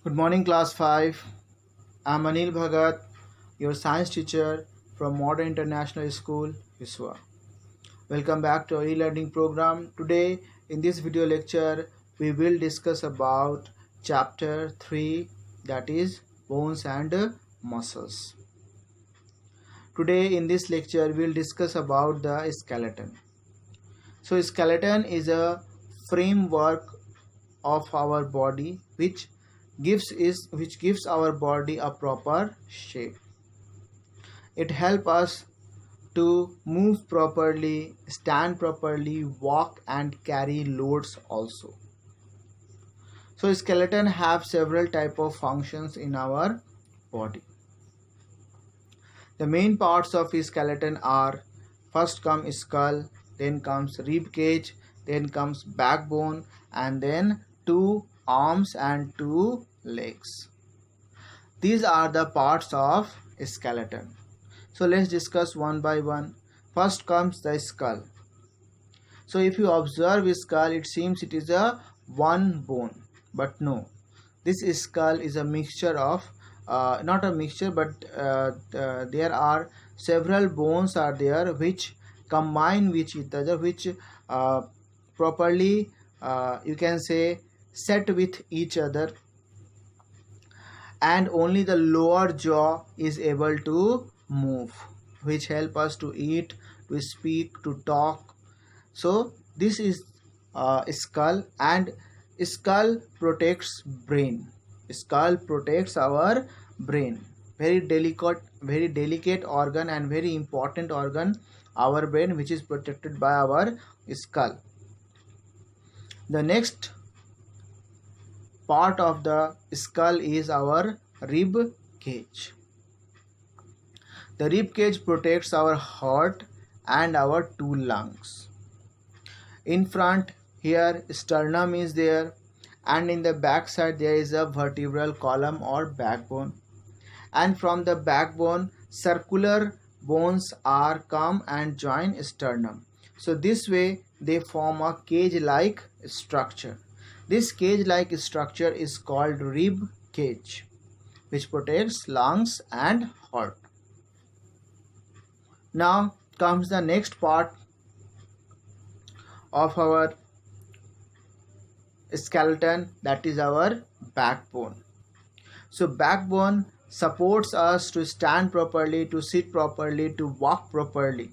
Good morning, class 5. I'm Anil Bhagat, your science teacher from Modern International School, Viswa. Welcome back to our e-learning program. Today, in this video lecture, we will discuss about chapter 3, that is bones and muscles. Today, in this lecture, we will discuss about the skeleton. So, skeleton is a framework of our body which gives our body a proper shape. It helps us to move properly, stand properly, walk and carry loads also. So skeleton have several type of functions in our body. The main parts of skeleton are: first comes skull, then comes rib cage, then comes backbone, and then two arms and two legs. These are the parts of skeleton. So let's discuss one by one. First comes the skull. So if you observe skull, it seems it is a one bone, but no. This skull is a mixture of not a mixture, but there are several bones are there which combine with each other, which properly you can say set with each other, and only the lower jaw is able to move, which help us to eat, to speak, to talk. So this is skull, and skull protects brain. Skull protects our brain. Very delicate organ and very important organ, our brain, which is protected by our skull. The next part of the skull is our rib cage. The rib cage protects our heart and our two lungs. In front here sternum is there, and in the back side there is a vertebral column or backbone, and from the backbone circular bones are come and join sternum. So this way they form a cage like structure. This cage like structure is called rib cage, which protects lungs and heart. Now comes the next part of our skeleton, that is our backbone. So backbone supports us to stand properly, to sit properly, to walk properly,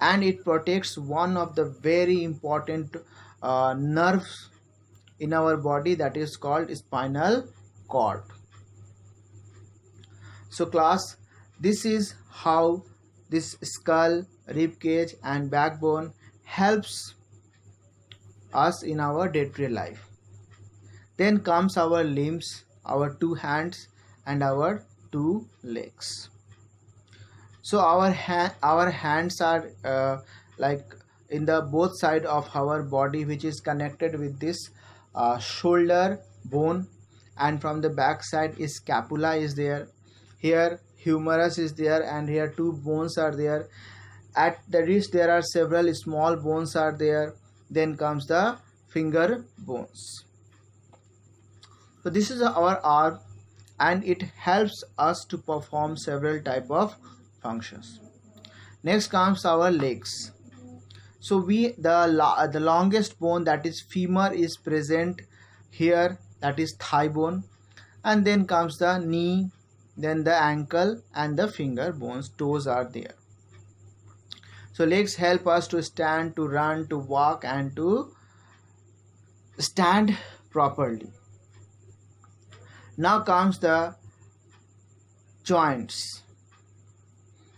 and it protects one of the very important nerves in our body, that is called spinal cord. So class, this is how this skull, rib cage and backbone helps us in our day-to-day life. Then comes our limbs, our two hands and our two legs. So our hands are like in the both side of our body, which is connected with this shoulder bone, and from the back side is scapula is there. Here humerus is there, and here two bones are there. At the wrist there are several small bones are there. Then comes the finger bones. So this is our arm, and it helps us to perform several type of functions. Next comes our legs. So the longest bone, that is femur, is present here, that is thigh bone, and then comes the knee, then the ankle and the finger bones, toes are there. So legs help us to stand, to run, to walk and to stand properly. Now comes the joints.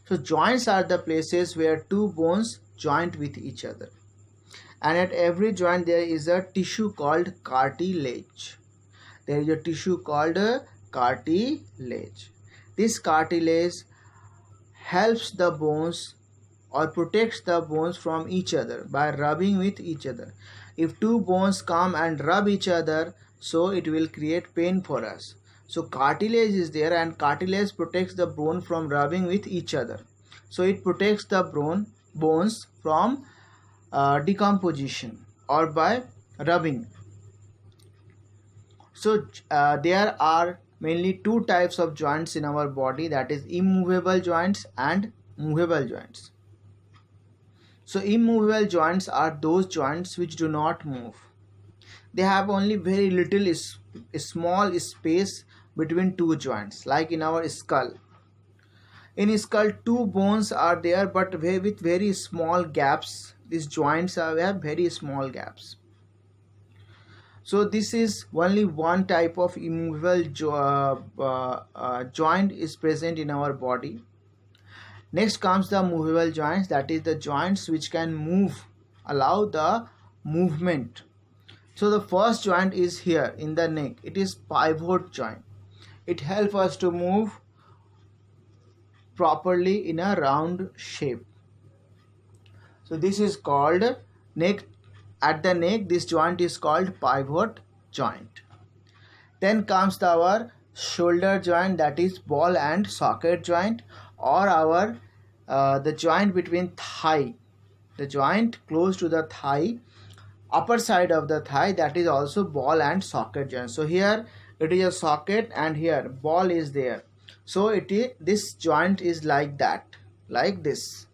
So joints are the places where two bones join with each other, and at every joint there is a tissue called cartilage. There is a tissue called cartilage. This cartilage helps the bones or protects the bones from each other by rubbing with each other. If two bones come and rub each other, so it will create pain for us. So cartilage is there, and cartilage protects the bone from rubbing with each other. So it protects the bones from decomposition or by rubbing. So there are mainly two types of joints in our body, that is immovable joints and movable joints. So immovable joints are those joints which do not move. They have only very little small space between two joints, like in our skull. In skull, two bones are there, but with very small gaps. These joints have very small gaps. So this is only one type of immovable joint is present in our body. Next comes the movable joints, that is the joints which can move, allow the movement. So the first joint is here in the neck. It is pivot joint. It helps us to move properly in a round shape. So this is called neck. At the neck, this joint is called pivot joint. Then comes our shoulder joint, that is ball and socket joint, or our the joint between thigh, the joint close to the thigh, upper side of the thigh, that is also ball and socket joint. So here it is a socket and here ball is there. So this joint is like that, like this.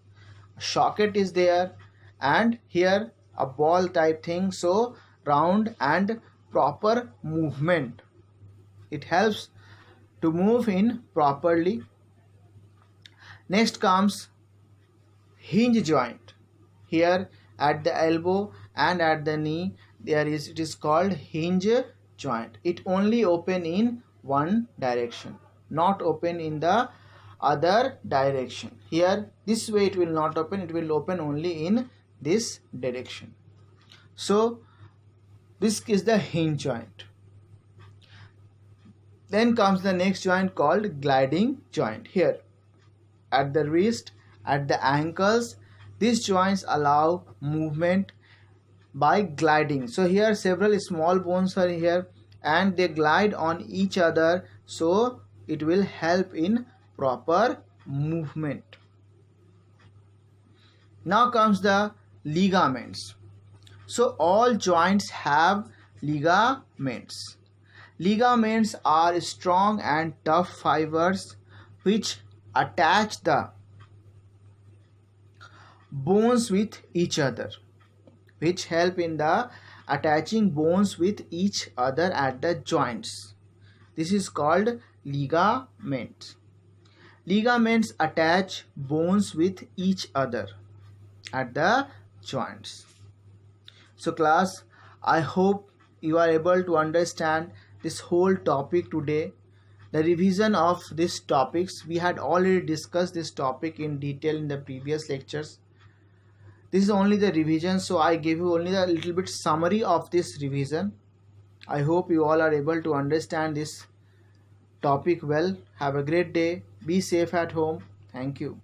Socket is there and here a ball type thing, so round and proper movement. It helps to move in properly. Next comes hinge joint. Here at the elbow and at the knee it is called hinge joint. It only open in one direction, not open in the other direction. Here this way it will not open, it will open only in this direction. So this is the hinge joint. Then comes the next joint called gliding joint. Here at the wrist, at the ankles, these joints allow movement by gliding. So here several small bones are here and they glide on each other, so it will help in proper movement. Now comes the ligaments. So all joints have ligaments. Ligaments are strong and tough fibers which attach the bones with each other, which help in the attaching bones with each other at the joints. This is called ligaments. Ligaments attach bones with each other at the joints. So class, I hope you are able to understand this whole topic today. The revision of these topics, we had already discussed this topic in detail in the previous lectures. This is only the revision, so I gave you only a little bit summary of this revision. I hope you all are able to understand this topic well. Have a great day. Be safe at home. Thank you.